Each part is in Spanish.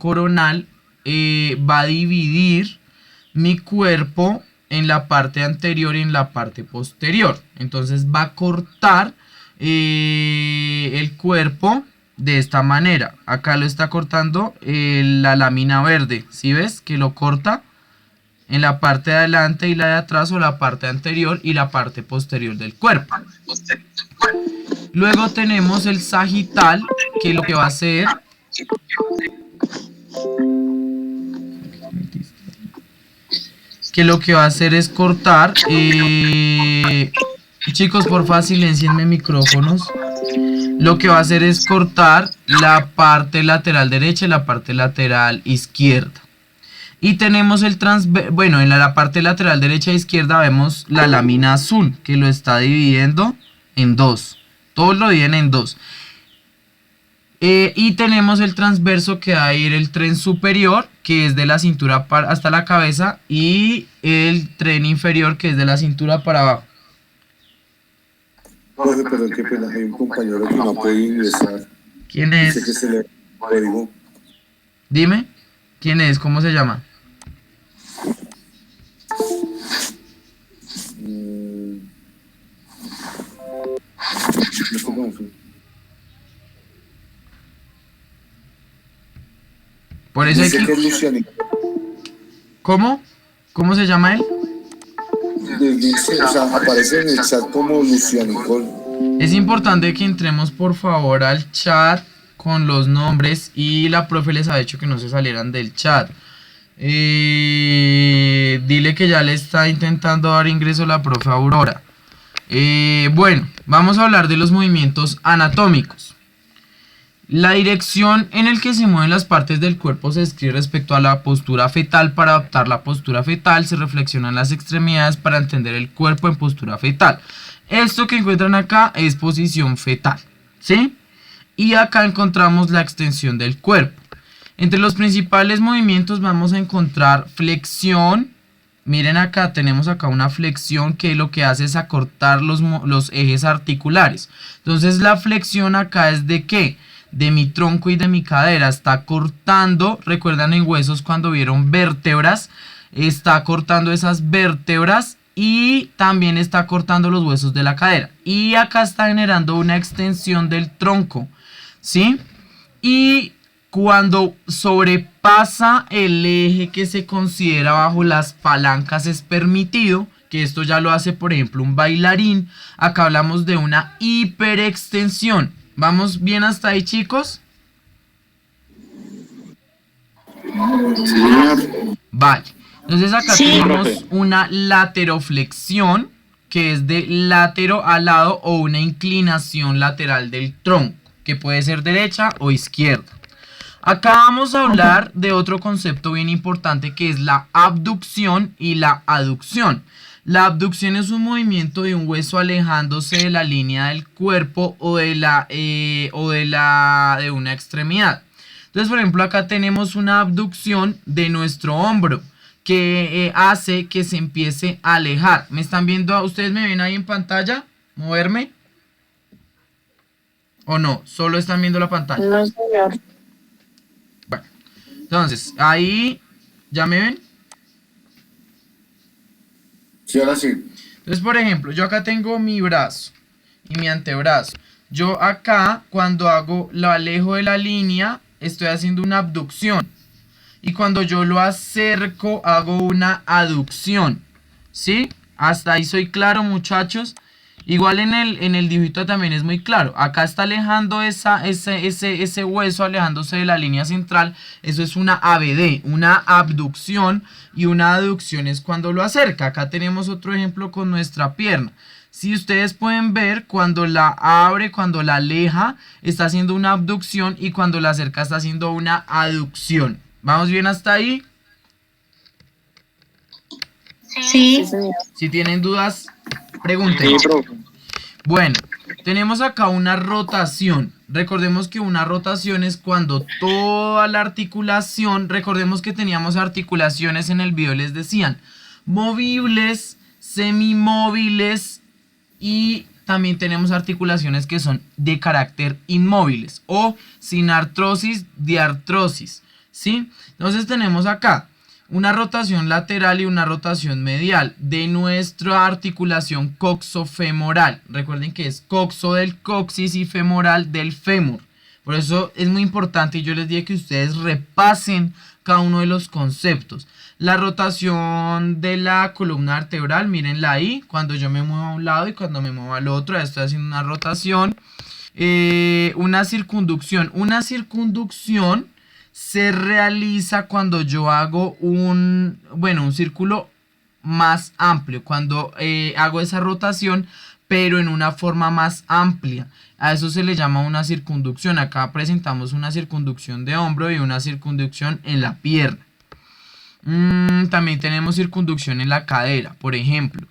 coronal va a dividir mi cuerpo en la parte anterior y en la parte posterior. Entonces va a cortar el cuerpo de esta manera. Acá lo está cortando la lámina verde. ¿Sí ves? Que lo corta en la parte de adelante y la de atrás, o la parte anterior y la parte posterior del cuerpo. Luego tenemos el sagital, que lo que va a hacer es cortar. Chicos, porfa, silencienme micrófonos. Lo que va a hacer es cortar la parte lateral derecha y la parte lateral izquierda. Y tenemos el bueno, en la parte lateral derecha e izquierda vemos la lámina azul, que lo está dividiendo en dos. Todos lo dividen en dos. Y tenemos el transverso, que va a ir el tren superior, que es de la cintura hasta la cabeza, y el tren inferior, que es de la cintura para abajo. Profe, pero qué pena, hay un compañero que no puede ingresar. ¿Quién es? Dice que se le código. Dime, ¿quién es? ¿Cómo se llama? Por eso Dice aquí... que es Luciano. ¿Cómo? ¿Cómo se llama él? Dice, o sea, aparece en el chat como Luciano Nicole. Es importante que entremos por favor al chat con los nombres, y la profe les ha dicho que no se salieran del chat. Dile que ya le está intentando dar ingreso la profe Aurora. Bueno, vamos a hablar de los movimientos anatómicos. La dirección en el que se mueven las partes del cuerpo se describe respecto a la postura fetal. Para adaptar la postura fetal se reflexionan las extremidades para entender el cuerpo en postura fetal. Esto que encuentran acá es posición fetal, ¿sí? Y acá encontramos la extensión del cuerpo. Entre los principales movimientos vamos a encontrar flexión. Miren acá, tenemos acá una flexión que lo que hace es acortar los ejes articulares. Entonces la flexión acá es ¿de qué? De mi tronco y de mi cadera. Está cortando, recuerdan en huesos cuando vieron vértebras, está cortando esas vértebras y también está cortando los huesos de la cadera. Y acá está generando una extensión del tronco, ¿sí? Y cuando sobrepasa el eje que se considera bajo las palancas es permitido, que esto ya lo hace por ejemplo un bailarín. Acá hablamos de una hiperextensión. ¿Vamos bien hasta ahí, chicos? Sí. Vale. Entonces acá tenemos una lateroflexión, que es de latero a lado, o una inclinación lateral del tronco, que puede ser derecha o izquierda. Acá vamos a hablar de otro concepto bien importante, que es la abducción y la aducción. La abducción es un movimiento de un hueso alejándose de la línea del cuerpo o de una extremidad. Entonces, por ejemplo, acá tenemos una abducción de nuestro hombro, que hace que se empiece a alejar. ¿Me están viendo? ¿Ustedes me ven ahí en pantalla? ¿Moverme? ¿O no? ¿Solo están viendo la pantalla? No, señor. Bueno, entonces, ahí, ¿ya me ven? Sí, ahora sí. Entonces, por ejemplo, yo acá tengo mi brazo y mi antebrazo. Yo acá, cuando lo alejo de la línea, estoy haciendo una abducción. Y cuando yo lo acerco, hago una aducción. ¿Sí? Hasta ahí soy claro, muchachos. Igual en el dibujito también es muy claro. Acá está alejando ese hueso, alejándose de la línea central. Eso es una ABD, una abducción, y una aducción es cuando lo acerca. Acá tenemos otro ejemplo con nuestra pierna. Si ustedes pueden ver, cuando la abre, cuando la aleja, está haciendo una abducción, y cuando la acerca está haciendo una aducción. ¿Vamos bien hasta ahí? Sí. Si tienen dudas, pregunten. Bueno, tenemos acá una rotación. Recordemos que una rotación es cuando toda la articulación, recordemos que teníamos articulaciones en el video, les decían movibles, semimóviles, y también tenemos articulaciones que son de carácter inmóviles o sin artrosis, diartrosis. ¿sí? Entonces tenemos acá una rotación lateral y una rotación medial de nuestra articulación coxofemoral. Recuerden que es coxo del coxis y femoral del fémur. Por eso es muy importante y yo les dije que ustedes repasen cada uno de los conceptos. La rotación de la columna vertebral, mírenla ahí, cuando yo me muevo a un lado y cuando me muevo al otro, estoy haciendo una rotación. Una circunducción. Una circunducción se realiza cuando yo hago un círculo más amplio, cuando hago esa rotación, pero en una forma más amplia. A eso se le llama una circunducción. Acá presentamos una circunducción de hombro y una circunducción en la pierna. También tenemos circunducción en la cadera, por ejemplo.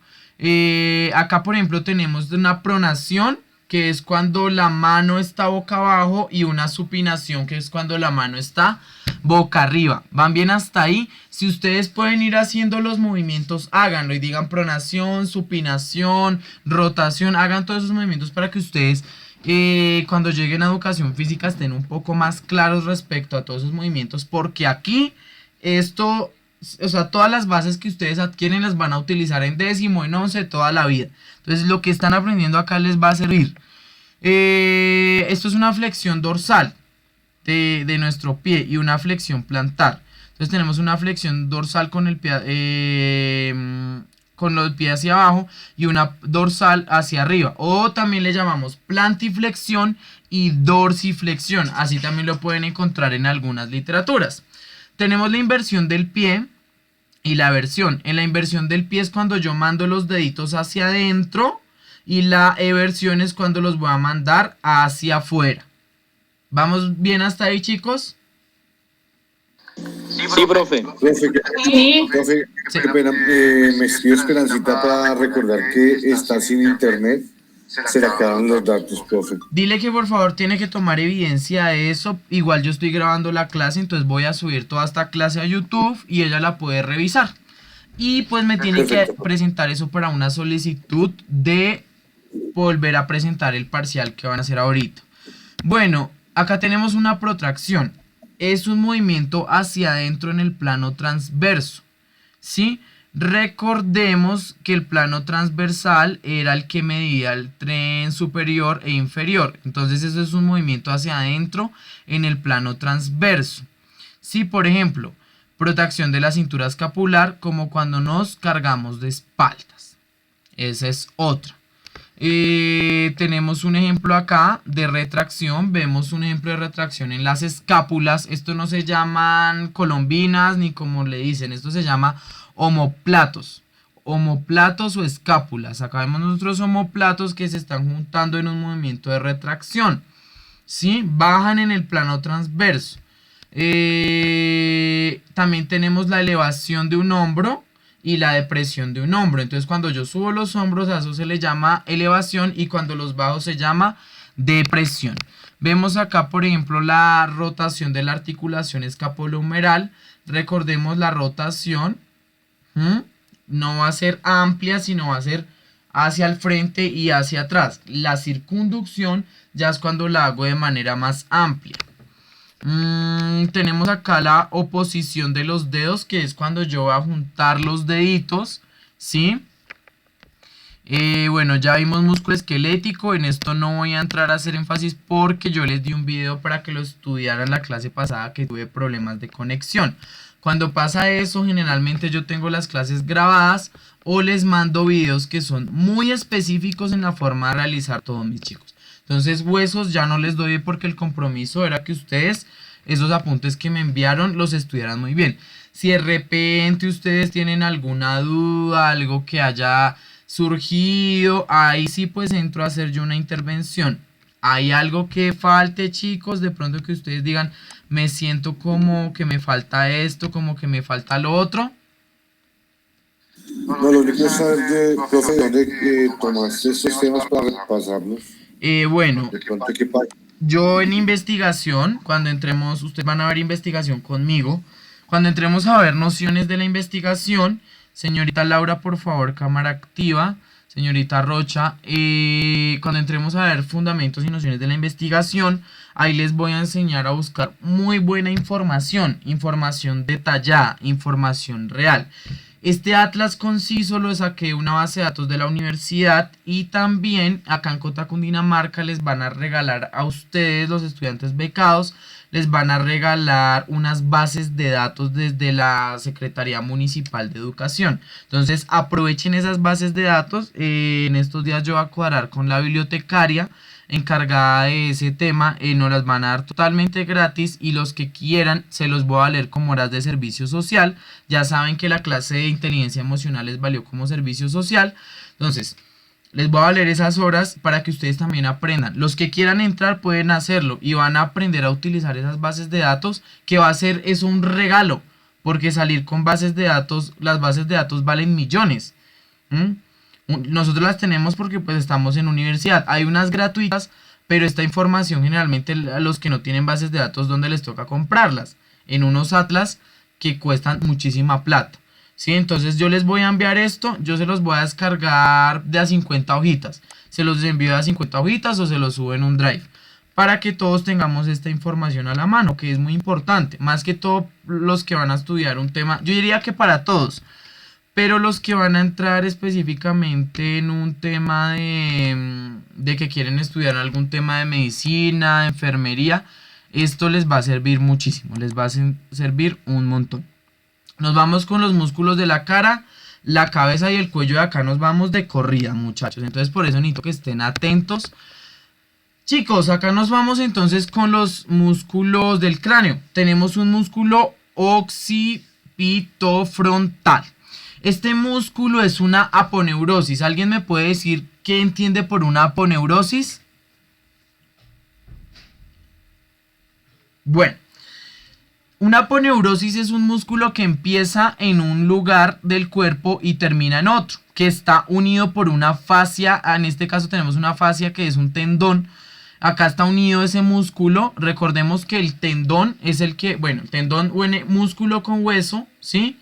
Acá, por ejemplo, tenemos una pronación, que es cuando la mano está boca abajo, y una supinación, que es cuando la mano está boca arriba. ¿Van bien hasta ahí? Si ustedes pueden ir haciendo los movimientos, háganlo y digan pronación, supinación, rotación, hagan todos esos movimientos para que ustedes cuando lleguen a educación física estén un poco más claros respecto a todos esos movimientos, porque aquí esto, o sea, todas las bases que ustedes adquieren las van a utilizar en décimo, en 11, toda la vida. Entonces lo que están aprendiendo acá les va a servir. Esto es una flexión dorsal de nuestro pie y una flexión plantar. Entonces tenemos una flexión dorsal con el pie, con los pies hacia abajo, y una dorsal hacia arriba. O también le llamamos plantiflexión y dorsiflexión. Así también lo pueden encontrar en algunas literaturas. Tenemos la inversión del pie y la eversión. En la inversión del pie es cuando yo mando los deditos hacia adentro, y la eversión es cuando los voy a mandar hacia afuera. ¿Vamos bien hasta ahí, chicos? Sí, profe. Profe, qué pena, me escribe Esperancita para recordar que está sin internet. Se le acaban los datos, profe. Dile que por favor tiene que tomar evidencia de eso. Igual yo estoy grabando la clase, entonces voy a subir toda esta clase a YouTube y ella la puede revisar. Y pues me tiene que presentar eso para una solicitud de volver a presentar el parcial que van a hacer ahorita. Bueno, acá tenemos una protracción. Es un movimiento hacia adentro en el plano transverso, ¿sí? Recordemos que el plano transversal era el que medía el tren superior e inferior. Entonces eso es un movimiento hacia adentro en el plano transverso. Sí, por ejemplo, protracción de la cintura escapular, como cuando nos cargamos de espaldas. Esa es otra. Tenemos un ejemplo acá de retracción. Vemos un ejemplo de retracción en las escápulas. Esto no se llaman colombinas ni como le dicen. Esto se llama omóplatos. Omóplatos o escápulas. Acá vemos nuestros omóplatos que se están juntando en un movimiento de retracción, ¿sí? Bajan en el plano transverso. También tenemos la elevación de un hombro y la depresión de un hombro. Entonces cuando yo subo los hombros, a eso se le llama elevación, y cuando los bajo se llama depresión. Vemos acá, por ejemplo, la rotación de la articulación escapulohumeral. Recordemos, la rotación no va a ser amplia, sino va a ser hacia el frente y hacia atrás. La circunducción ya es cuando la hago de manera más amplia. Tenemos acá la oposición de los dedos, que es cuando yo voy a juntar los deditos, ¿sí? Bueno, ya vimos músculo esquelético. En esto no voy a entrar a hacer énfasis porque yo les di un video para que lo estudiaran la clase pasada, que tuve problemas de conexión. Cuando pasa eso, generalmente yo tengo las clases grabadas o les mando videos que son muy específicos en la forma de realizar todo, mis chicos. Entonces huesos ya no les doy porque el compromiso era que ustedes esos apuntes que me enviaron los estudiaran muy bien. Si de repente ustedes tienen alguna duda, algo que haya surgido, ahí sí pues entro a hacer yo una intervención. ¿Hay algo que falte, chicos? De pronto que ustedes digan, me siento como que me falta esto, como que me falta lo otro. No, lo único es saber, profe, de dónde tomaste estos temas para repasarlos. Bueno, De pronto, ¿qué pasa? yo en investigación, cuando entremos, ustedes van a ver investigación conmigo. Cuando entremos a ver nociones de la investigación, señorita Laura, por favor, cámara activa. señorita Rocha. Cuando entremos a ver fundamentos y nociones de la investigación, ahí les voy a enseñar a buscar muy buena información, información detallada, información real. Este atlas conciso lo saqué de una base de datos de la universidad y también acá en Cota, Cundinamarca les van a regalar a ustedes, los estudiantes becados, les van a regalar unas bases de datos desde la Secretaría Municipal de Educación. Entonces aprovechen esas bases de datos. En estos días yo voy a cuadrar con la bibliotecaria encargada de ese tema, nos las van a dar totalmente gratis y los que quieran se los voy a leer como horas de servicio social. Ya saben que la clase de inteligencia emocional les valió como servicio social, entonces les voy a leer esas horas para que ustedes también aprendan. Los que quieran entrar pueden hacerlo y van a aprender a utilizar esas bases de datos, que va a ser eso un regalo, porque salir con bases de datos, las bases de datos valen millones. Nosotros las tenemos porque pues estamos en universidad. Hay unas gratuitas, pero esta información generalmente a los que no tienen bases de datos donde les toca comprarlas en unos atlas que cuestan muchísima plata. ¿Sí? Entonces yo les voy a enviar esto, yo se los voy a descargar de a 50 hojitas. Se los envío de a 50 hojitas o se los subo en un drive, para que todos tengamos esta información a la mano, que es muy importante. Más que todo los que van a estudiar un tema, yo diría que para todos, pero los que van a entrar específicamente en un tema de que quieren estudiar algún tema de medicina, de enfermería, esto les va a servir muchísimo, les va a servir un montón. Nos vamos con los músculos de la cara, la cabeza y el cuello. De acá nos vamos de corrida, muchachos. Entonces por eso necesito que estén atentos. Chicos, acá nos vamos entonces con los músculos del cráneo. Tenemos un músculo occipitofrontal. Este músculo es una aponeurosis. ¿Alguien me puede decir qué entiende por una aponeurosis? Bueno, una aponeurosis es un músculo que empieza en un lugar del cuerpo y termina en otro, que está unido por una fascia. En este caso tenemos una fascia que es un tendón. Acá está unido ese músculo. Recordemos que el tendón es el que, bueno, el tendón une músculo con hueso, ¿sí?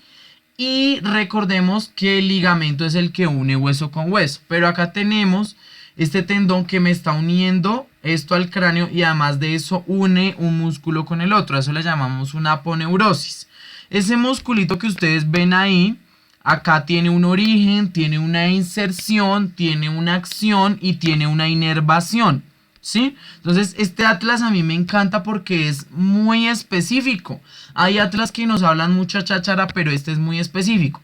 Y recordemos que el ligamento es el que une hueso con hueso. Pero acá tenemos este tendón que me está uniendo esto al cráneo y además de eso une un músculo con el otro. Eso le llamamos una aponeurosis. Ese musculito que ustedes ven ahí, acá tiene un origen, tiene una inserción, tiene una acción y tiene una inervación. ¿Sí? Entonces este atlas a mí me encanta porque es muy específico. Hay atlas que nos hablan mucha cháchara, pero este es muy específico.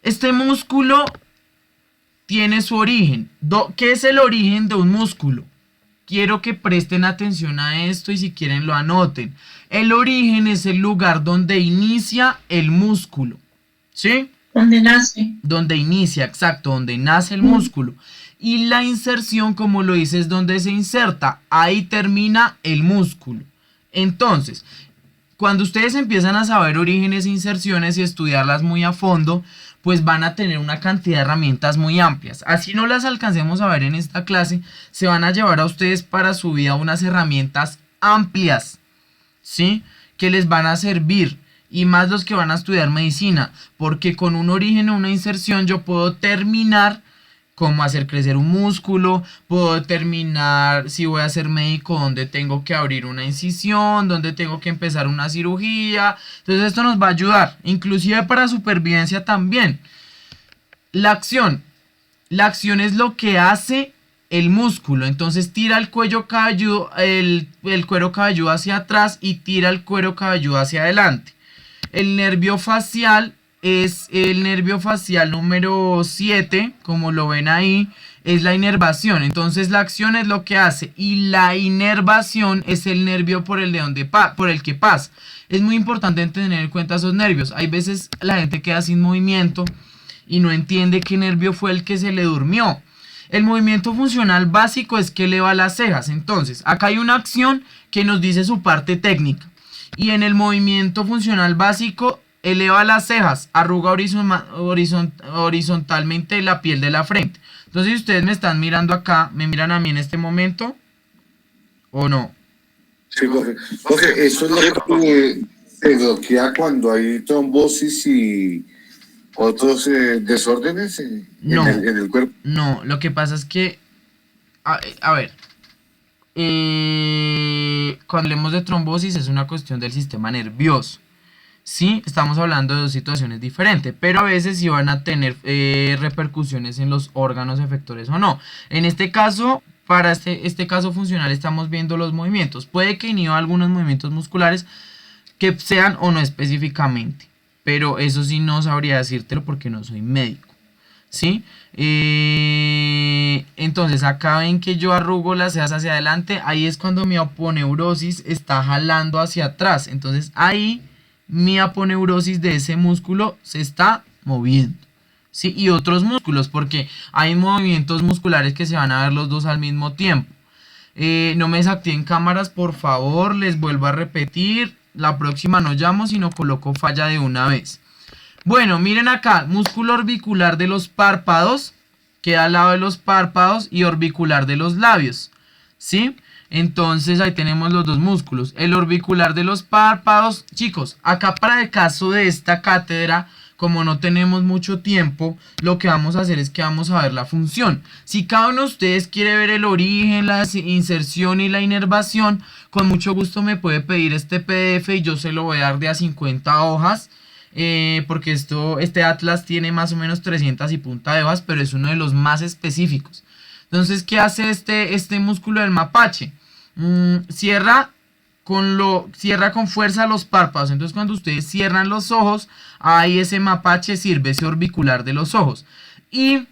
Este músculo tiene su origen. ¿Qué es el origen de un músculo? Quiero que presten atención a esto y si quieren lo anoten. El origen es el lugar donde inicia el músculo. ¿Sí? Donde nace. Donde inicia, exacto, donde nace el músculo. Y la inserción, como lo dice, es donde se inserta. Ahí termina el músculo. Entonces, cuando ustedes empiezan a saber orígenes e inserciones y estudiarlas muy a fondo, pues van a tener una cantidad de herramientas muy amplias. Así no las alcancemos a ver en esta clase, se van a llevar a ustedes para su vida unas herramientas amplias, ¿sí? Que les van a servir. Y más los que van a estudiar medicina, porque con un origen o una inserción yo puedo terminar cómo hacer crecer un músculo, puedo determinar si voy a ser médico, dónde tengo que abrir una incisión, dónde tengo que empezar una cirugía. Entonces esto nos va a ayudar, inclusive para supervivencia también. La acción es lo que hace el músculo. Entonces tira el cuello cabelludo, el cuero cabelludo hacia atrás y tira el cuero cabelludo hacia adelante. El nervio facial es el nervio facial número 7, como lo ven ahí, es la inervación. Entonces la acción es lo que hace y la inervación es el nervio por el que pasa. Es muy importante tener en cuenta esos nervios. Hay veces la gente queda sin movimiento y no entiende qué nervio fue el que se le durmió. El movimiento funcional básico es que eleva las cejas. Entonces acá hay una acción que nos dice su parte técnica. Y en el movimiento funcional básico eleva las cejas, arruga horizontalmente la piel de la frente. Entonces, si ustedes me están mirando acá, ¿me miran a mí en este momento? ¿O no? Sí, Jorge, eso es lo que se bloquea cuando hay trombosis y ¿Otros desórdenes No, en el cuerpo? no, lo que pasa es que, a ver, cuando hablemos de trombosis es una cuestión del sistema nervioso. Sí, estamos hablando de dos situaciones diferentes, pero a veces sí van a tener repercusiones en los órganos efectores o no. En este caso, para este caso funcional estamos viendo los movimientos. Puede que inhiba algunos movimientos musculares que sean o no específicamente, pero eso sí no sabría decírtelo porque no soy médico. ¿Sí? Entonces acá ven que yo arrugo las cejas hacia adelante, ahí es cuando mi aponeurosis está jalando hacia atrás, entonces ahí mi aponeurosis de ese músculo se está moviendo. ¿Sí? Y otros músculos, porque hay movimientos musculares que se van a ver los dos al mismo tiempo. No me desactiven cámaras, por favor, les vuelvo a repetir, la próxima no llamo, sino coloco falla de una vez. Bueno, miren acá, músculo orbicular de los párpados, queda al lado de los párpados, y orbicular de los labios, ¿sí? Entonces ahí tenemos los dos músculos. El orbicular de los párpados, chicos, acá para el caso de esta cátedra, como no tenemos mucho tiempo, lo que vamos a hacer es que vamos a ver la función. Si cada uno de ustedes quiere ver el origen, la inserción y la inervación, con mucho gusto me puede pedir este PDF y yo se lo voy a dar de a 50 hojas. Porque este atlas tiene más o menos 300 y punta de hojas, pero es uno de los más específicos. Entonces, ¿qué hace este músculo del mapache? Cierra con fuerza los párpados. Entonces, cuando ustedes cierran los ojos, ahí ese mapache sirve, ese orbicular de los ojos. Y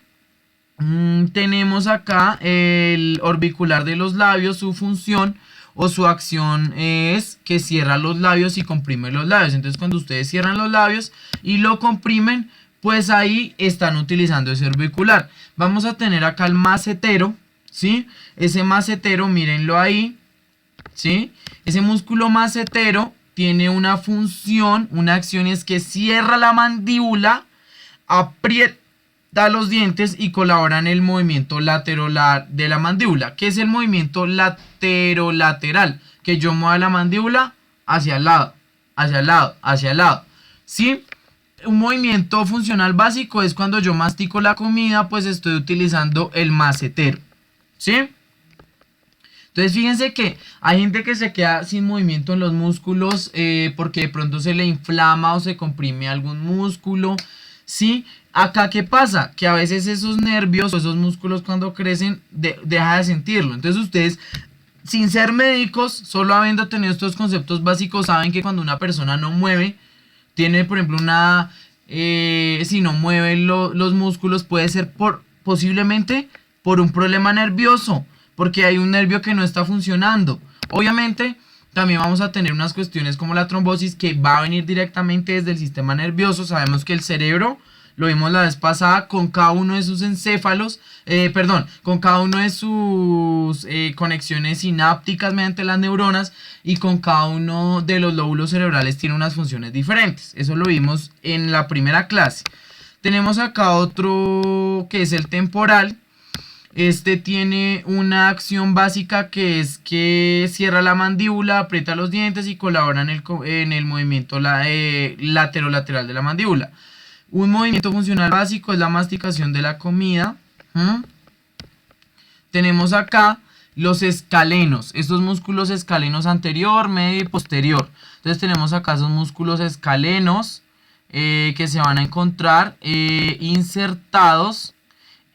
tenemos acá el orbicular de los labios, su función o su acción es que cierra los labios y comprime los labios. Entonces cuando ustedes cierran los labios y lo comprimen, pues ahí están utilizando ese orbicular. Vamos a tener acá el macetero, ¿sí? Ese macetero, mírenlo ahí, ¿sí? Ese músculo macetero tiene una función, una acción, es que cierra la mandíbula, aprieta los dientes y colabora en el movimiento lateral de la mandíbula. ¿Qué es el movimiento laterolateral? Que yo mueva la mandíbula hacia el lado, hacia el lado, hacia el lado. ¿Sí? Un movimiento funcional básico es cuando yo mastico la comida, pues estoy utilizando el macetero. ¿Sí? Entonces fíjense que hay gente que se queda sin movimiento en los músculos porque de pronto se le inflama o se comprime algún músculo. ¿Sí? Acá, ¿qué pasa? Que a veces esos nervios o esos músculos cuando crecen deja de sentirlo. Entonces ustedes, sin ser médicos, solo habiendo tenido estos conceptos básicos, saben que cuando una persona no mueve, tiene por ejemplo si no mueve los músculos, puede ser posiblemente por un problema nervioso, porque hay un nervio que no está funcionando. Obviamente también vamos a tener unas cuestiones como la trombosis que va a venir directamente desde el sistema nervioso. Sabemos que el cerebro, lo vimos la vez pasada, con cada uno de sus encéfalos, con cada uno de sus conexiones sinápticas mediante las neuronas, y con cada uno de los lóbulos cerebrales tiene unas funciones diferentes. Eso lo vimos en la primera clase. Tenemos acá otro que es el temporal. Este tiene una acción básica que es que cierra la mandíbula, aprieta los dientes y colabora en el movimiento lateral de la mandíbula. Un movimiento funcional básico es la masticación de la comida. Tenemos acá los escalenos, estos músculos escalenos anterior, medio y posterior. Entonces tenemos acá esos músculos escalenos que se van a encontrar insertados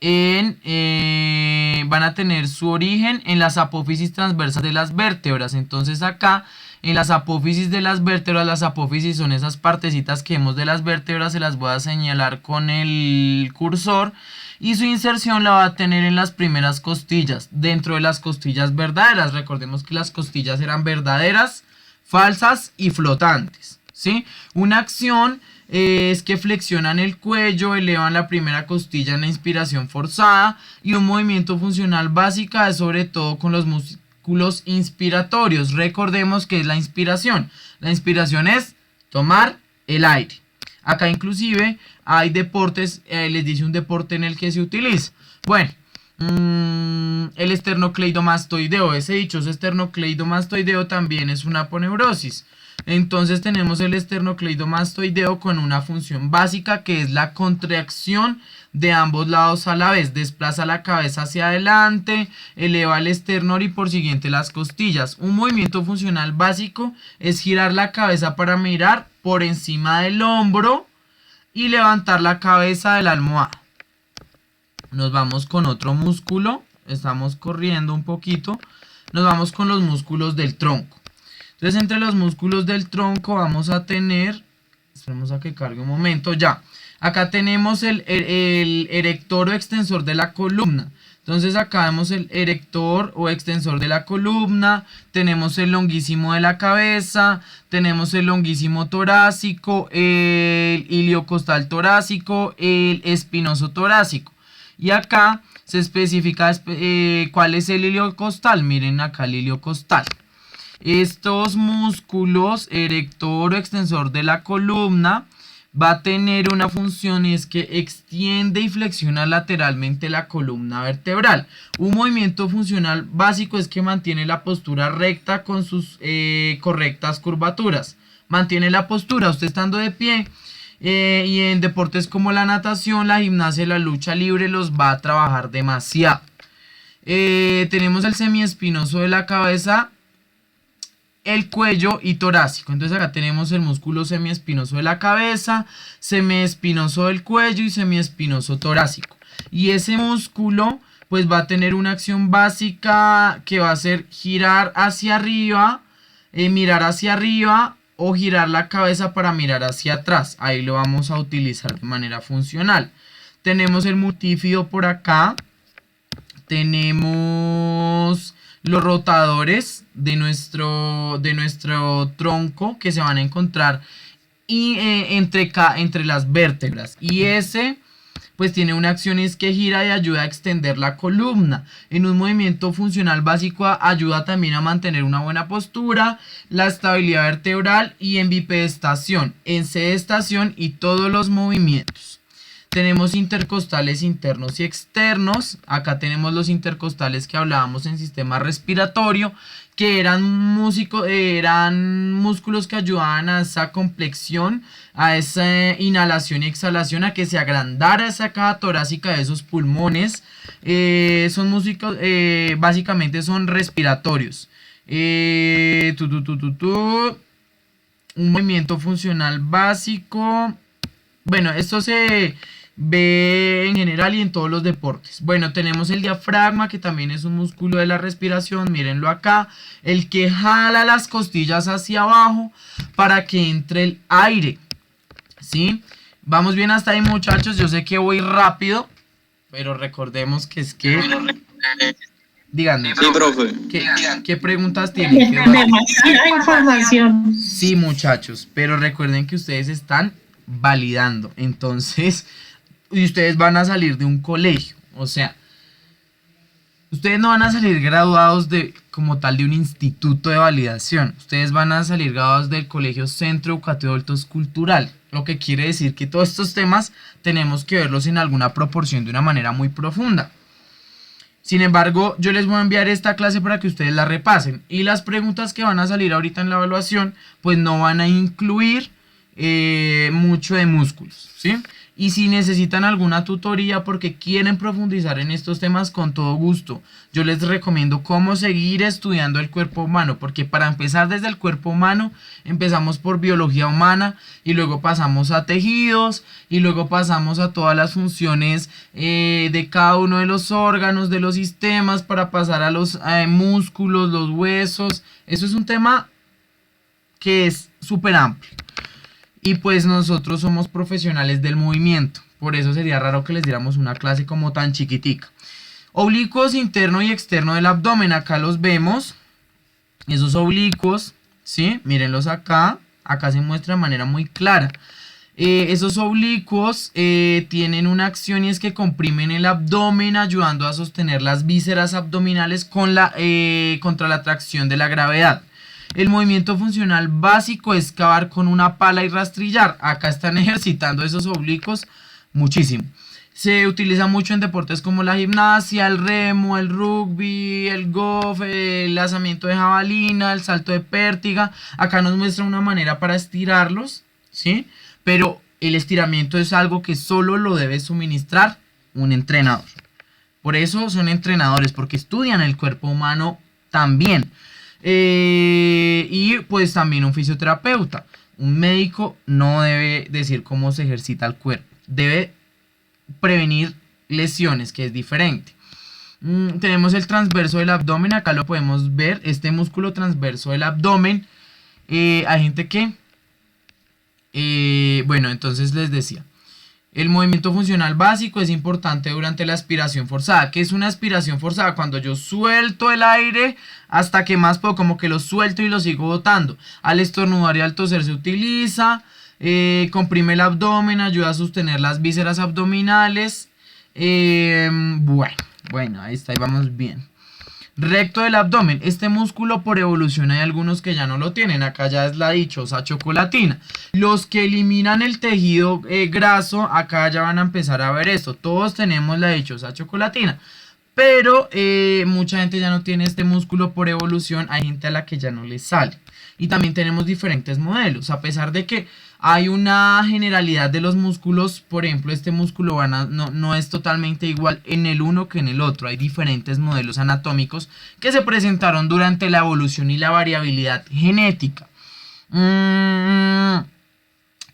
van a tener su origen en las apófisis transversas de las vértebras. Entonces acá en las apófisis de las vértebras, las apófisis son esas partecitas que vemos de las vértebras, se las voy a señalar con el cursor, y su inserción la va a tener en las primeras costillas, dentro de las costillas verdaderas. Recordemos que las costillas eran verdaderas, falsas y flotantes, ¿sí? Una acción es que flexionan el cuello, elevan la primera costilla en la inspiración forzada, y un movimiento funcional básica es sobre todo con los músculos inspiratorios. Recordemos que es la inspiración. La inspiración es tomar el aire. Acá inclusive hay deportes, les dice un deporte en el que se utiliza. Bueno, el esternocleidomastoideo, ese dichoso esternocleidomastoideo también es una aponeurosis. Entonces tenemos el esternocleidomastoideo con una función básica que es la contracción de ambos lados a la vez. Desplaza la cabeza hacia adelante, eleva el esternón y por siguiente las costillas. Un movimiento funcional básico es girar la cabeza para mirar por encima del hombro y levantar la cabeza de la almohada. Nos vamos con otro músculo, estamos corriendo un poquito, nos vamos con los músculos del tronco. Entonces entre los músculos del tronco vamos a tener, esperemos a que cargue un momento, ya. Acá tenemos el erector o extensor de la columna. Entonces acá vemos el erector o extensor de la columna, tenemos el longuísimo de la cabeza, tenemos el longuísimo torácico, el iliocostal torácico, el espinoso torácico. Y acá se especifica cuál es el iliocostal. Miren acá el iliocostal. Estos músculos, erector o extensor de la columna, va a tener una función y es que extiende y flexiona lateralmente la columna vertebral. Un movimiento funcional básico es que mantiene la postura recta con sus correctas curvaturas. Mantiene la postura, usted estando de pie. Y en deportes como la natación, la gimnasia y la lucha libre los va a trabajar demasiado. Tenemos el semiespinoso de la cabeza, el cuello y torácico. Entonces acá tenemos el músculo semiespinoso de la cabeza, semiespinoso del cuello y semiespinoso torácico. Y ese músculo pues va a tener una acción básica que va a ser girar hacia arriba, mirar hacia arriba, o girar la cabeza para mirar hacia atrás. Ahí lo vamos a utilizar de manera funcional. Tenemos el multífido por acá. Tenemos los rotadores de nuestro tronco que se van a encontrar entre las vértebras. Y ese pues tiene una acción es que gira y ayuda a extender la columna. En un movimiento funcional básico ayuda también a mantener una buena postura, la estabilidad vertebral y en bipedestación, en sedestación y todos los movimientos. Tenemos intercostales internos y externos. Acá tenemos los intercostales que hablábamos en sistema respiratorio, que eran músculos que ayudaban a esa complexión, a esa inhalación y exhalación, a que se agrandara esa caja torácica de esos pulmones. Son músicos, básicamente son respiratorios. Un movimiento funcional básico. Bueno, esto se ve en general y en todos los deportes. Bueno, tenemos el diafragma, que también es un músculo de la respiración, mírenlo acá, el que jala las costillas hacia abajo para que entre el aire, ¿sí? Vamos bien hasta ahí, muchachos. Yo sé que voy rápido, pero recordemos que es que... Díganme, sí, profe. ¿Qué preguntas tienen? Demasiada información. Sí, muchachos, pero recuerden que ustedes están validando, entonces, y ustedes van a salir de un colegio, o sea, ustedes no van a salir graduados como tal de un instituto de validación, ustedes van a salir graduados del Colegio Centro Educativo Altos Cultural, lo que quiere decir que todos estos temas tenemos que verlos en alguna proporción de una manera muy profunda. Sin embargo, yo les voy a enviar esta clase para que ustedes la repasen, y las preguntas que van a salir ahorita en la evaluación, pues no van a incluir mucho de músculos, ¿sí? Y si necesitan alguna tutoría porque quieren profundizar en estos temas, con todo gusto, yo les recomiendo cómo seguir estudiando el cuerpo humano, porque para empezar desde el cuerpo humano, empezamos por biología humana, y luego pasamos a tejidos, y luego pasamos a todas las funciones de cada uno de los órganos, de los sistemas, para pasar a los músculos, los huesos. Eso es un tema que es súper amplio. Y pues nosotros somos profesionales del movimiento, por eso sería raro que les diéramos una clase como tan chiquitica. Oblicuos interno y externo del abdomen, acá los vemos, esos oblicuos, ¿sí? Mírenlos acá se muestra de manera muy clara. Esos oblicuos tienen una acción y es que comprimen el abdomen, ayudando a sostener las vísceras abdominales contra la tracción de la gravedad. El movimiento funcional básico es cavar con una pala y rastrillar. Acá están ejercitando esos oblicuos muchísimo. Se utiliza mucho en deportes como la gimnasia, el remo, el rugby, el golf, el lanzamiento de jabalina, el salto de pértiga. Acá nos muestra una manera para estirarlos, ¿sí? Pero el estiramiento es algo que solo lo debe suministrar un entrenador. Por eso son entrenadores, porque estudian el cuerpo humano también. Y pues también un fisioterapeuta. Un médico no debe decir cómo se ejercita el cuerpo. Debe prevenir lesiones, que es diferente. Tenemos el transverso del abdomen. Acá lo podemos ver. Este músculo transverso del abdomen. Hay gente que... bueno, entonces les decía. El movimiento funcional básico es importante durante la aspiración forzada. ¿Qué es una aspiración forzada? Cuando yo suelto el aire hasta que más puedo, como que lo suelto y lo sigo botando. Al estornudar y al toser se utiliza. Comprime el abdomen, ayuda a sostener las vísceras abdominales. Bueno, ahí está, ahí vamos bien. Recto del abdomen. Este músculo por evolución hay algunos que ya no lo tienen. Acá ya es la dichosa chocolatina. Los que eliminan el tejido graso, acá ya van a empezar a ver esto. Todos tenemos la dichosa chocolatina. Pero mucha gente ya no tiene este músculo por evolución. Hay gente a la que ya no le sale. Y también tenemos diferentes modelos. A pesar de que hay una generalidad de los músculos, por ejemplo, este músculo no es totalmente igual en el uno que en el otro. Hay diferentes modelos anatómicos que se presentaron durante la evolución y la variabilidad genética.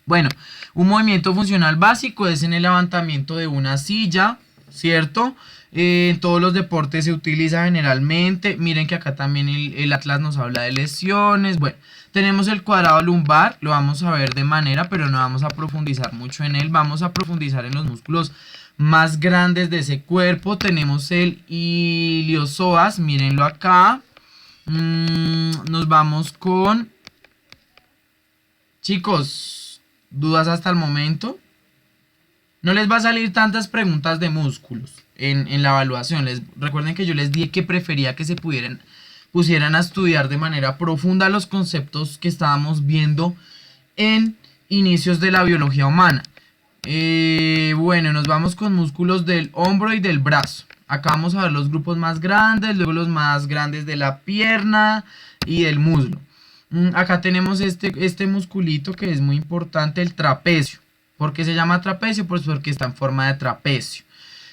Bueno, un movimiento funcional básico es en el levantamiento de una silla, ¿cierto? En todos los deportes se utiliza generalmente. Miren que acá también el atlas nos habla de lesiones. Bueno, tenemos el cuadrado lumbar, lo vamos a ver de manera, pero no vamos a profundizar mucho en él. Vamos a profundizar en los músculos más grandes de ese cuerpo. Tenemos el iliosoas, mírenlo acá. Nos vamos con... Chicos, ¿dudas hasta el momento? No les va a salir tantas preguntas de músculos en la evaluación. Recuerden que yo les dije que prefería que se pusieran a estudiar de manera profunda los conceptos que estábamos viendo en inicios de la biología humana. Bueno, nos vamos con músculos del hombro y del brazo. Acá vamos a ver los grupos más grandes, luego los más grandes de la pierna y del muslo. Acá tenemos este musculito que es muy importante, el trapecio. ¿Por qué se llama trapecio? Pues porque está en forma de trapecio.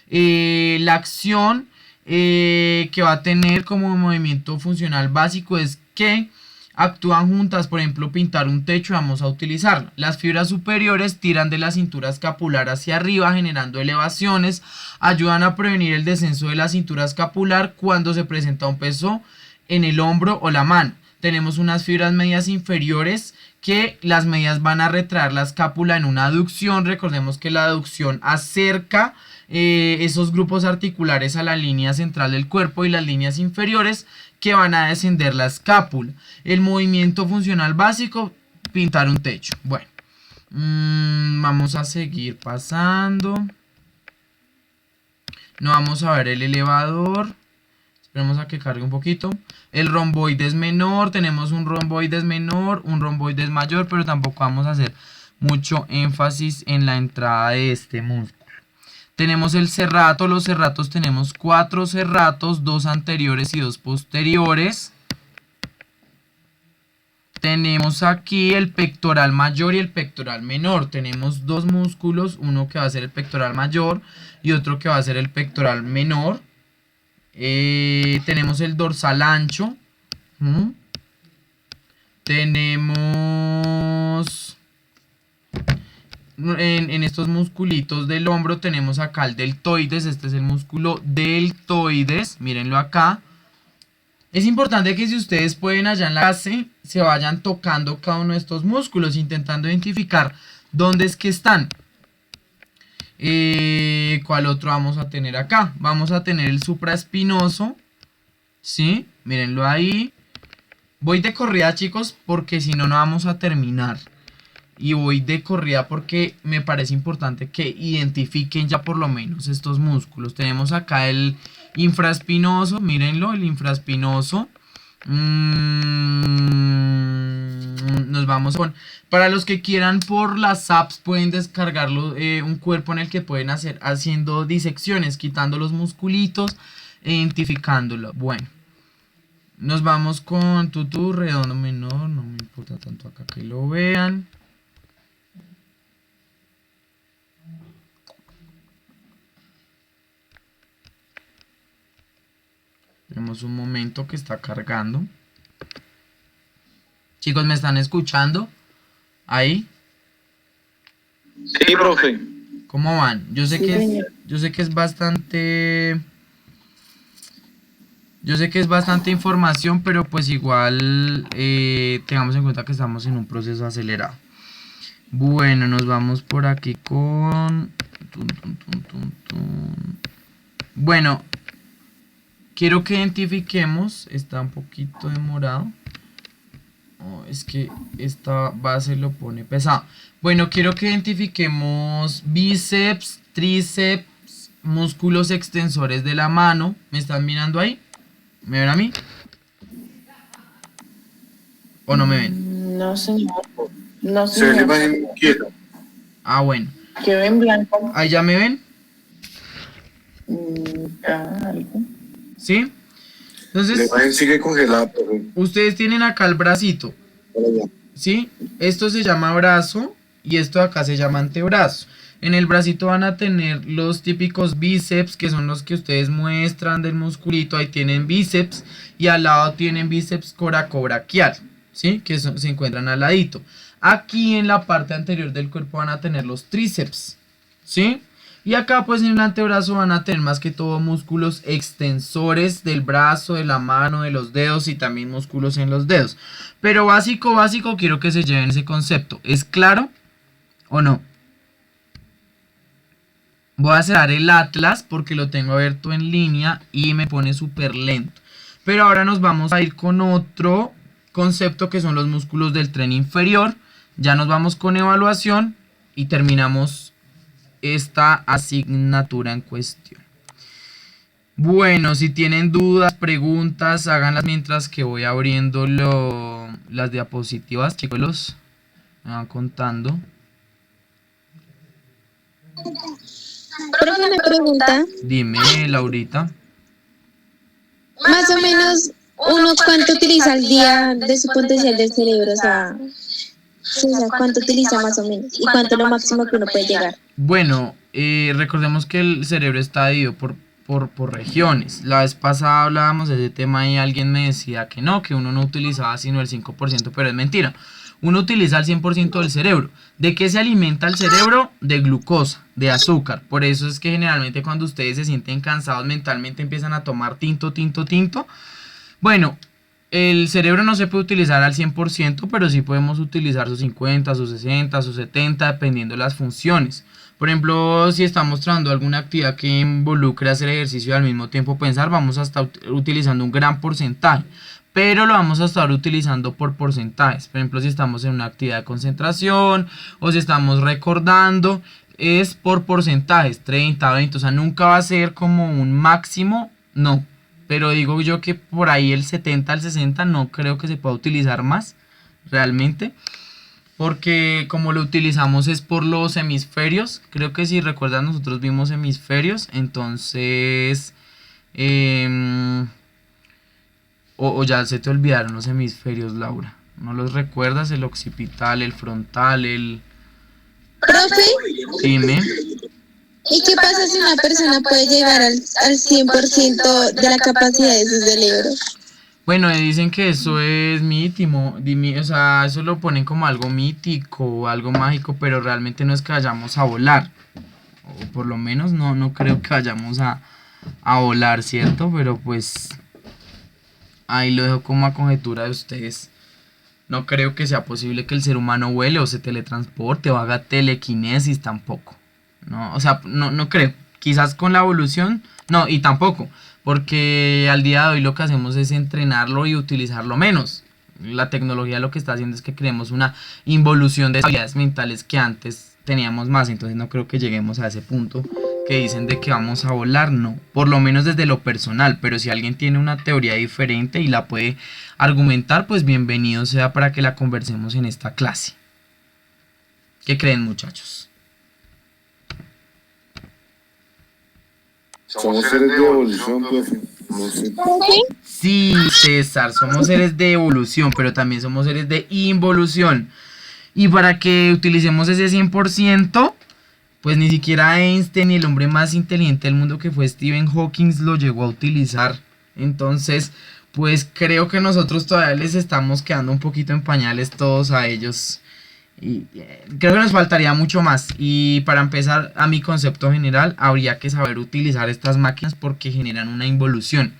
La acción que va a tener como movimiento funcional básico es que actúan juntas. Por ejemplo, pintar un techo, vamos a utilizarlo. Las fibras superiores tiran de la cintura escapular hacia arriba generando elevaciones, ayudan a prevenir el descenso de la cintura escapular cuando se presenta un peso en el hombro o la mano. Tenemos unas fibras medias inferiores que las medias van a retraer la escápula en una aducción. Recordemos que la aducción acerca esos grupos articulares a la línea central del cuerpo, y las líneas inferiores que van a descender la escápula. El movimiento funcional básico, pintar un techo. Bueno, vamos a seguir pasando. No vamos a ver el elevador. Esperemos a que cargue un poquito. El romboides menor, tenemos un romboides menor, un romboides mayor, pero tampoco vamos a hacer mucho énfasis en la entrada de este músculo. Tenemos el serrato. Los serratos tenemos 4 serratos, 2 anteriores y 2 posteriores. Tenemos aquí el pectoral mayor y el pectoral menor. Tenemos 2 músculos, uno que va a ser el pectoral mayor y otro que va a ser el pectoral menor. Tenemos el dorsal ancho. Tenemos en estos musculitos del hombro, tenemos acá el deltoides. Este es el músculo deltoides, mírenlo acá. Es importante que si ustedes pueden allá en la clase se vayan tocando cada uno de estos músculos, intentando identificar dónde es que están. ¿Cuál otro vamos a tener acá? Vamos a tener el supraespinoso, ¿sí? Mírenlo ahí. Voy de corrida, chicos, porque si no, no vamos a terminar. Y voy de corrida porque me parece importante que identifiquen ya por lo menos estos músculos. Tenemos acá el infraespinoso, mírenlo, el infraespinoso. Nos vamos con... Para los que quieran por las apps pueden descargarlo, un cuerpo en el que pueden hacer haciendo disecciones, quitando los musculitos e identificándolo. Bueno, nos vamos con tutú, redondo menor, no me importa tanto acá que lo vean. Tenemos un momento que está cargando. Chicos, ¿me están escuchando? ¿Ahí? Sí, profe. ¿Cómo van? Yo sé que es bastante... Yo sé que es bastante información, pero pues igual tengamos en cuenta que estamos en un proceso acelerado. Bueno, nos vamos por aquí con... Bueno, quiero que identifiquemos, está un poquito demorado. Oh, es que esta base lo pone pesado. Bueno, quiero que identifiquemos bíceps, tríceps, músculos extensores de la mano. ¿Me están mirando ahí? ¿Me ven a mí? ¿O no me ven? No, señor. No, Se ve la señor. imagen quieta. Ah, bueno. Quedó en blanco. ¿Ahí ya me ven? Algo. ¿Sí? La Entonces, imagen sigue congelada, profe. ustedes tienen acá el bracito. Por allá. ¿Sí? Esto se llama brazo y esto de acá se llama antebrazo. En el bracito van a tener los típicos bíceps, que son los que ustedes muestran del musculito. Ahí tienen bíceps y al lado tienen bíceps coracobraquial, ¿sí? Que se encuentran al ladito. Aquí en la parte anterior del cuerpo van a tener los tríceps, ¿sí? Y acá pues en el antebrazo van a tener más que todo músculos extensores del brazo, de la mano, de los dedos y también músculos en los dedos. Pero básico, quiero que se lleven ese concepto. ¿Es claro o no? Voy a cerrar el atlas porque lo tengo abierto en línea y me pone súper lento. Pero ahora nos vamos a ir con otro concepto que son los músculos del tren inferior. Ya nos vamos con evaluación y terminamos esta asignatura en cuestión. Bueno, si tienen dudas, preguntas, háganlas mientras que voy abriendo las diapositivas, chicos. Me van contando. Profe, una pregunta. Dime, Laurita. Más o menos, ¿uno cuánto utiliza al día de su potencial del cerebro? O sea, ¿cuánto utiliza más o menos? ¿Y cuánto es lo máximo que uno puede llegar? Bueno, recordemos que el cerebro está dividido por regiones. La vez pasada hablábamos de ese tema y alguien me decía que no, que uno no utilizaba sino el 5%, pero es mentira. Uno utiliza el 100% del cerebro. ¿De qué se alimenta el cerebro? De glucosa, de azúcar. Por eso es que generalmente cuando ustedes se sienten cansados mentalmente empiezan a tomar tinto. Bueno, el cerebro no se puede utilizar al 100%, pero sí podemos utilizar sus 50, sus 60, sus 70, dependiendo de las funciones. Por ejemplo, si estamos mostrando alguna actividad que involucre hacer ejercicio y al mismo tiempo pensar, vamos a estar utilizando un gran porcentaje. Pero lo vamos a estar utilizando por porcentajes. Por ejemplo, si estamos en una actividad de concentración o si estamos recordando, es por porcentajes, 30, 20. O sea, nunca va a ser como un máximo, no. Pero digo yo que por ahí el 70 al 60 no creo que se pueda utilizar más, realmente. Porque como lo utilizamos es por los hemisferios. Creo que si recuerdan nosotros vimos hemisferios. Entonces... O ya se te olvidaron los hemisferios, Laura. ¿No los recuerdas? El occipital, el frontal, el... Profe, Dime. ¿y qué pasa si una persona puede llegar al 100% de la capacidad de su cerebro? Bueno, dicen que eso es mítico, o sea, eso lo ponen como algo mítico, algo mágico, pero realmente no es que vayamos a volar. O por lo menos no creo que vayamos a volar, ¿cierto? Pero pues... ahí lo dejo como a conjetura de ustedes. No creo que sea posible que el ser humano vuele o se teletransporte o haga telequinesis tampoco. No, o sea, no creo. Quizás con la evolución, no, y tampoco. Porque al día de hoy lo que hacemos es entrenarlo y utilizarlo menos. La tecnología lo que está haciendo es que creemos una involución de habilidades mentales que antes teníamos más. Entonces no creo que lleguemos a ese punto que dicen de que vamos a volar, no, por lo menos desde lo personal, pero si alguien tiene una teoría diferente y la puede argumentar, pues bienvenido sea para que la conversemos en esta clase. ¿Qué creen, muchachos? Somos seres de evolución, profe. No sé. Sí, César, somos seres de evolución, pero también somos seres de involución. Y para que utilicemos ese 100%, pues ni siquiera Einstein, el hombre más inteligente del mundo que fue Stephen Hawking, lo llegó a utilizar. Entonces, pues creo que nosotros todavía les estamos quedando un poquito en pañales todos a ellos. Y creo que nos faltaría mucho más. Y para empezar, a mi concepto general, habría que saber utilizar estas máquinas porque generan una involución.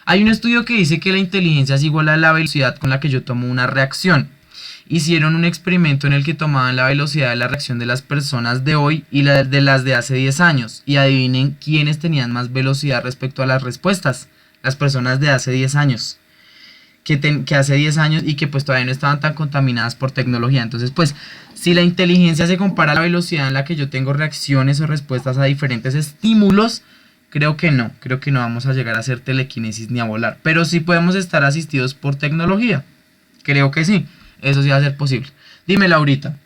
Hay un estudio que dice que la inteligencia es igual a la velocidad con la que yo tomo una reacción. Hicieron un experimento en el que tomaban la velocidad de la reacción de las personas de hoy y la de las de hace 10 años. Y adivinen quiénes tenían más velocidad respecto a las respuestas. Las personas de hace 10 años. Que hace 10 años y que pues todavía no estaban tan contaminadas por tecnología. Entonces pues si la inteligencia se compara a la velocidad en la que yo tengo reacciones o respuestas a diferentes estímulos, creo que no vamos a llegar a hacer telequinesis ni a volar, pero sí podemos estar asistidos por tecnología, creo que sí, eso sí va a ser posible. Dime, Laurita.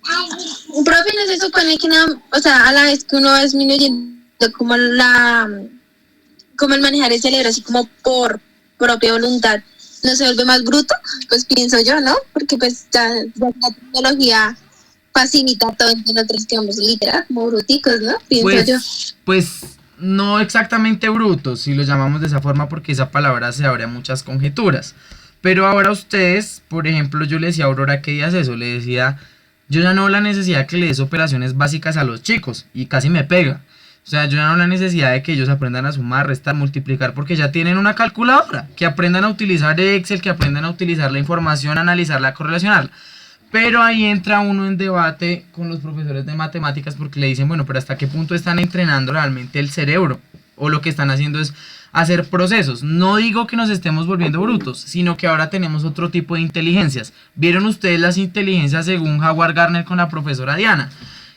Profe, no se supone que a la vez que uno va disminuyendo como como el manejar el cerebro así como por propia voluntad, no se vuelve más bruto, pues pienso yo, ¿no? Porque pues ya la tecnología facilita todo, entonces nosotros quedamos literal como bruticos, ¿no? Pienso yo. Pues no exactamente brutos, si lo llamamos de esa forma, porque esa palabra se abre a muchas conjeturas. Pero ahora ustedes, por ejemplo, yo le decía a Aurora que días eso, le decía, yo ya no veo la necesidad de que le des operaciones básicas a los chicos, y casi me pega. O sea, yo no veo la necesidad de que ellos aprendan a sumar, restar, multiplicar, porque ya tienen una calculadora. Que aprendan a utilizar Excel, que aprendan a utilizar la información, analizarla, correlacionarla. Pero ahí entra uno en debate con los profesores de matemáticas porque le dicen, bueno, pero ¿hasta qué punto están entrenando realmente el cerebro? O lo que están haciendo es hacer procesos. No digo que nos estemos volviendo brutos, sino que ahora tenemos otro tipo de inteligencias. ¿Vieron ustedes las inteligencias según Howard Gardner con la profesora Diana?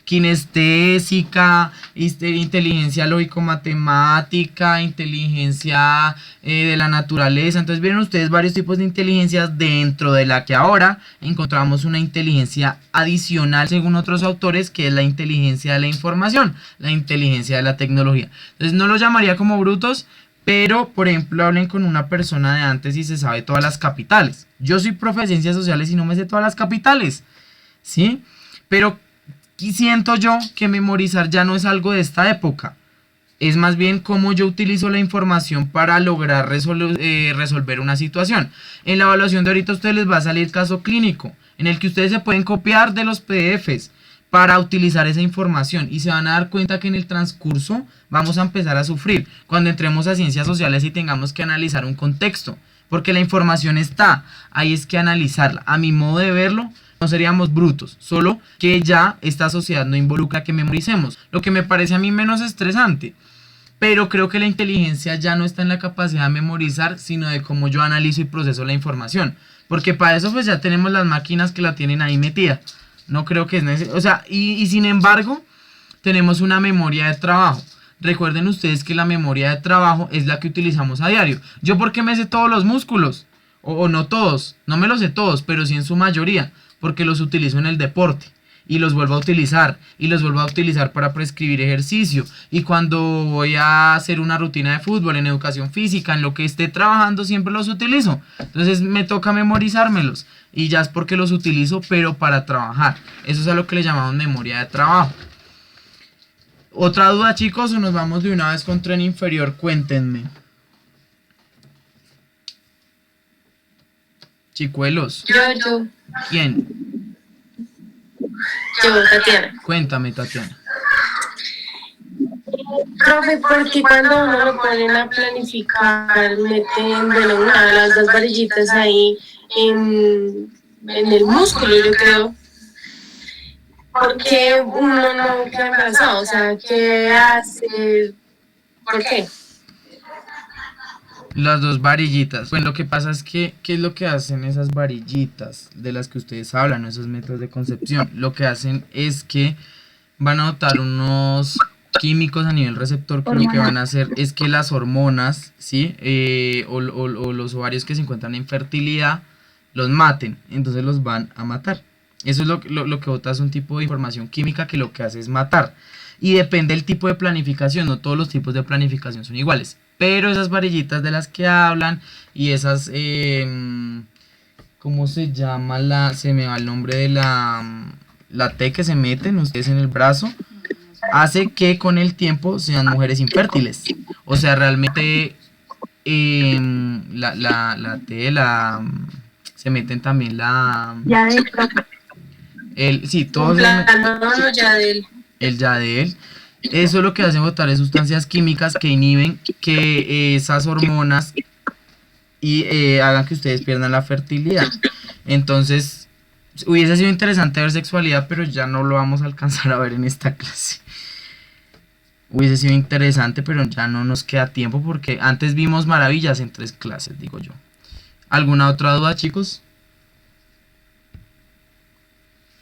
Kinestésica, inteligencia lógico-matemática, inteligencia de la naturaleza. Entonces vieron ustedes varios tipos de inteligencias, dentro de la que ahora encontramos una inteligencia adicional según otros autores, que es la inteligencia de la información, la inteligencia de la tecnología. Entonces no lo llamaría como brutos, pero por ejemplo hablen con una persona de antes y se sabe todas las capitales. Yo soy profe de ciencias sociales y no me sé todas las capitales, ¿sí? Pero y siento yo que memorizar ya no es algo de esta época. Es más bien cómo yo utilizo la información para lograr resolver una situación. En la evaluación de ahorita a ustedes les va a salir caso clínico, en el que ustedes se pueden copiar de los PDFs para utilizar esa información. Y se van a dar cuenta que en el transcurso vamos a empezar a sufrir cuando entremos a ciencias sociales y tengamos que analizar un contexto. Porque la información está, ahí es que analizarla. A mi modo de verlo, no seríamos brutos, solo que ya esta sociedad no involucra que memoricemos, lo que me parece a mí menos estresante. Pero creo que la inteligencia ya no está en la capacidad de memorizar, sino de cómo yo analizo y proceso la información. Porque para eso pues ya tenemos las máquinas que la tienen ahí metida. No creo que es necesario. O sea, y sin embargo, tenemos una memoria de trabajo. Recuerden ustedes que la memoria de trabajo es la que utilizamos a diario. ¿Yo por qué me sé todos los músculos? O no todos, no me los sé todos, pero sí en su mayoría. Porque los utilizo en el deporte y los vuelvo a utilizar y los vuelvo a utilizar para prescribir ejercicio, y cuando voy a hacer una rutina de fútbol, en educación física, en lo que esté trabajando, siempre los utilizo. Entonces me toca memorizármelos y ya es porque los utilizo, pero para trabajar. Eso es a lo que le llamamos memoria de trabajo. ¿Otra duda, chicos, o nos vamos de una vez con tren inferior? Cuéntenme. Chicuelos. Yo. ¿Quién? Yo, Tatiana. Cuéntame, Tatiana. Profe, porque cuando uno lo ponen a planificar, meten, bueno, las dos varillitas ahí en el músculo, yo creo. ¿Por qué uno no queda embarazado? O sea, ¿qué hace? ¿Por qué? Las dos varillitas. Bueno, lo que pasa es que, ¿qué es lo que hacen esas varillitas de las que ustedes hablan, esos métodos de concepción? Lo que hacen es que van a botar unos químicos a nivel receptor que lo que van a hacer es que las hormonas, ¿sí? O los ovarios que se encuentran en fertilidad, los maten, entonces los van a matar. Eso es lo que bota, es un tipo de información química que lo que hace es matar. Y depende del tipo de planificación, no todos los tipos de planificación son iguales. Pero esas varillitas de las que hablan y esas, ¿cómo se llama? Se me va el nombre de la T que se meten ustedes en el brazo, hace que con el tiempo sean mujeres infértiles. O sea, realmente la T, se meten también Ya de sí, todos el Yadel. Eso lo que hace botar es sustancias químicas que inhiben que esas hormonas y hagan que ustedes pierdan la fertilidad. Entonces, hubiese sido interesante ver sexualidad, pero ya no lo vamos a alcanzar a ver en esta clase. Hubiese sido interesante, pero ya no nos queda tiempo porque antes vimos maravillas en 3 clases, digo yo. ¿Alguna otra duda, chicos?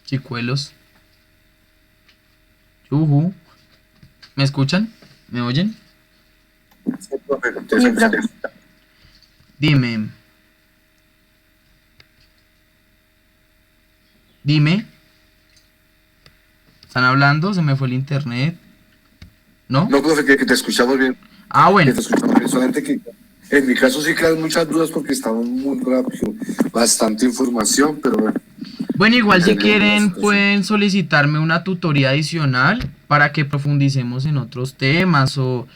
Chicuelos. Yuhu. ¿Me escuchan? ¿Me oyen? Sí, profe, te escuchamos. Dime. Dime. ¿Están hablando? ¿Se me fue el internet? ¿No? No, profe, que te escuchamos bien. Ah, bueno. Que te escuchamos bien. Solamente que en mi caso sí quedan muchas dudas porque estamos muy rápido. Bastante información, pero bueno. Bueno, igual si Tenemos quieren situación. pueden solicitarme una tutoría adicional para que profundicemos en otros temas o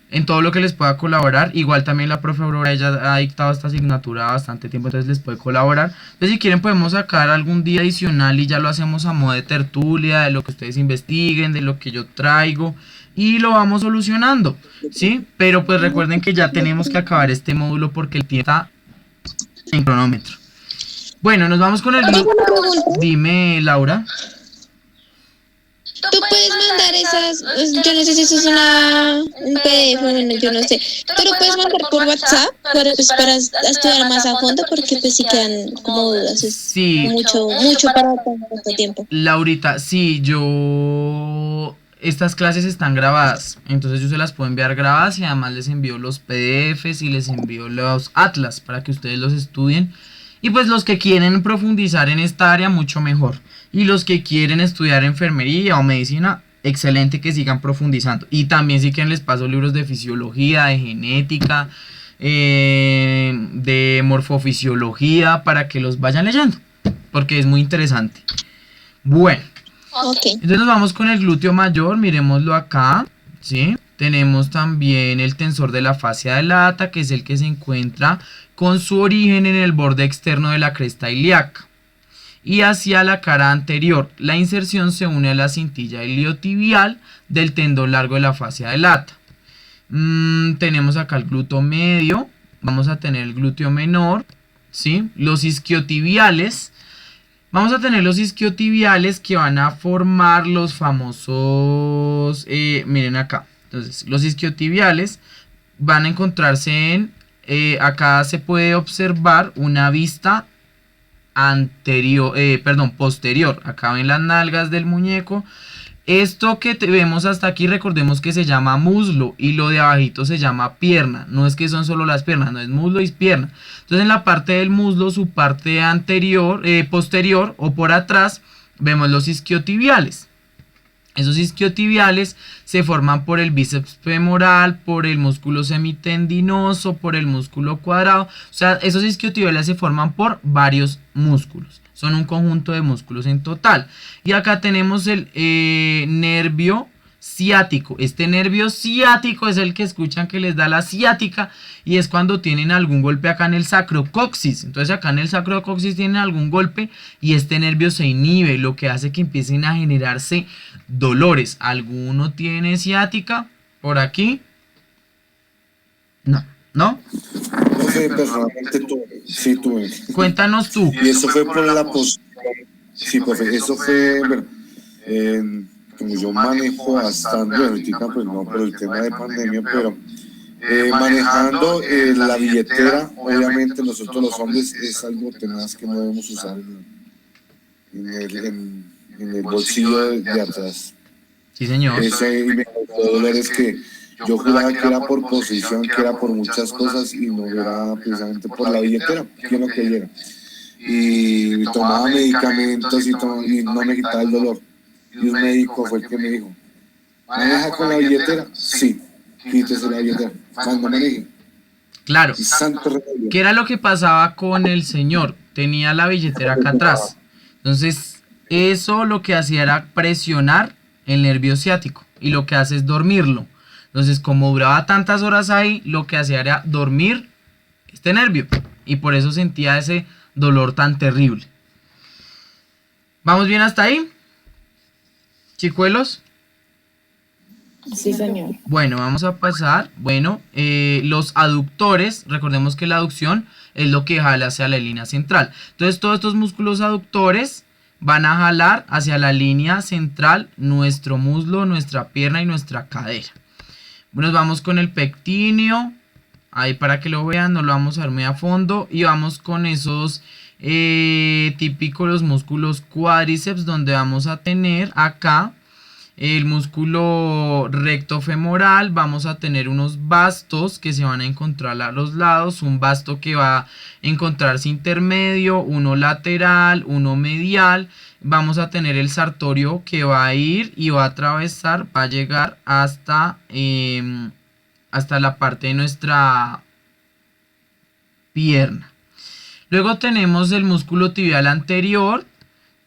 en todo lo que les pueda colaborar. Igual también la profe Aurora, ella ha dictado esta asignatura bastante tiempo, entonces les puede colaborar. Entonces si quieren podemos sacar algún día adicional y ya lo hacemos a modo de tertulia, de lo que ustedes investiguen, de lo que yo traigo y lo vamos solucionando, ¿sí? Pero pues recuerden que ya tenemos que acabar este módulo porque el tiempo está en cronómetro. Bueno, nos vamos con el Tengo grupo. una pregunta. Dime, Laura. Tú puedes mandar yo no sé si eso es un PDF, bueno, yo no sé. Tú lo puedes mandar por WhatsApp para estudiar más a fondo porque pues sí quedan como dudas. Es Sí, mucho para tan poco tiempo. Laurita, sí, estas clases están grabadas, entonces yo se las puedo enviar grabadas y además les envío los PDFs y les envío los atlas para que ustedes los estudien. Y pues los que quieren profundizar en esta área, mucho mejor. Y los que quieren estudiar enfermería o medicina, excelente que sigan profundizando. Y también si quieren les paso libros de fisiología, de genética, de morfofisiología, para que los vayan leyendo, porque es muy interesante. Bueno, Ok. entonces nos vamos con el glúteo mayor, miremoslo acá, ¿sí? Tenemos también el tensor de la fascia de lata, que es el que se encuentra con su origen en el borde externo de la cresta ilíaca y hacia la cara anterior. La inserción se une a la cintilla iliotibial del tendón largo de la fascia de lata. Tenemos acá el glúteo medio, vamos a tener el glúteo menor, ¿sí? Los isquiotibiales. Vamos a tener los isquiotibiales que van a formar los famosos, miren acá, entonces los isquiotibiales van a encontrarse en, acá se puede observar una vista posterior, acá ven las nalgas del muñeco. Esto que vemos hasta aquí, recordemos que se llama muslo y lo de abajito se llama pierna. No es que son solo las piernas, no es muslo y pierna. Entonces en la parte del muslo, su parte anterior, posterior o por atrás, vemos los isquiotibiales. Esos isquiotibiales se forman por el bíceps femoral, por el músculo semitendinoso, por el músculo cuadrado. O sea, esos isquiotibiales se forman por varios músculos. Son un conjunto de músculos en total. Y acá tenemos el nervio ciático. Este nervio ciático es el que escuchan que les da la ciática y es cuando tienen algún golpe acá en el sacrocoxis. Entonces acá en el sacrocoxis tienen algún golpe y este nervio se inhibe, lo que hace que empiecen a generarse dolores. ¿Alguno tiene ciática por aquí? No, ¿no? Profe, personalmente sí tuve. Cuéntanos tú. Y eso fue por la posición. Sí, profe, eso fue, bueno, como yo manejo bastante, bueno, ahorita pues no por el tema de pandemia, pero Manejando la billetera, obviamente nosotros los hombres es algo tenaz que no debemos usar en el bolsillo de atrás. Sí, señor. Eso y me causó dolor es que yo juraba que era por posición, que era por muchas cosas y no era precisamente por la billetera, que no quería. Y tomaba medicamentos y no me quitaba el dolor. Y un médico fue el que me dijo, ¿maneja con la billetera? Sí, quítese la billetera. Cuando maneje. Claro. Y santo remedio. ¿Qué era lo que pasaba con el señor? Tenía la billetera acá atrás. Entonces, eso lo que hacía era presionar el nervio ciático y lo que hace es dormirlo. Entonces, como duraba tantas horas ahí, lo que hacía era dormir este nervio y por eso sentía ese dolor tan terrible. ¿Vamos bien hasta ahí? ¿Chicuelos? Sí, señor. Bueno, vamos a pasar. Bueno, los aductores, recordemos que la aducción es lo que jala hacia la línea central. Entonces, todos estos músculos aductores van a jalar hacia la línea central nuestro muslo, nuestra pierna y nuestra cadera. Nos vamos con el pectíneo. Ahí para que lo vean, no lo vamos a ver muy a fondo. Y vamos con esos típicos los músculos cuádriceps, donde vamos a tener acá el músculo recto femoral. Vamos a tener unos bastos que se van a encontrar a los lados. Un basto que va a encontrarse intermedio, uno lateral, uno medial. Vamos a tener el sartorio que va a ir y va a atravesar, va a llegar hasta la parte de nuestra pierna. Luego tenemos el músculo tibial anterior,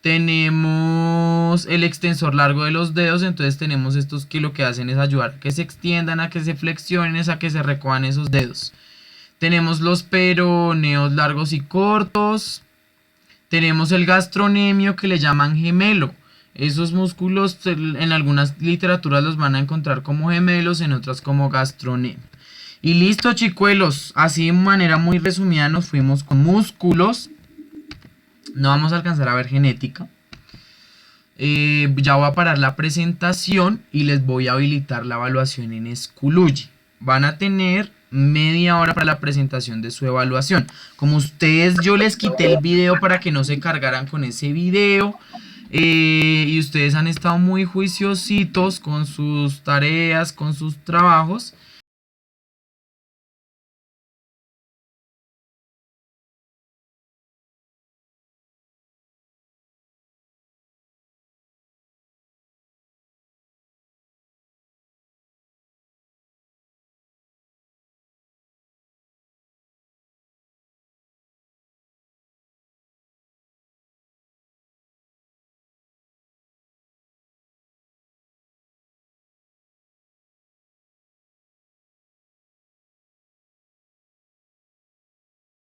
tenemos el extensor largo de los dedos, entonces tenemos estos que lo que hacen es ayudar a que se extiendan, a que se flexionen, a que se recojan esos dedos. Tenemos los peroneos largos y cortos, tenemos el gastrocnemio que le llaman gemelo. Esos músculos en algunas literaturas los van a encontrar como gemelos, en otras como gastrocnemio. Y listo, chicuelos, así de manera muy resumida nos fuimos con músculos. No vamos a alcanzar a ver genética. Ya voy a parar la presentación y les voy a habilitar la evaluación en Schoology. Van a tener media hora para la presentación de su evaluación. Como ustedes, yo les quité el video para que no se cargaran con ese video. Y ustedes han estado muy juiciositos con sus tareas, con sus trabajos.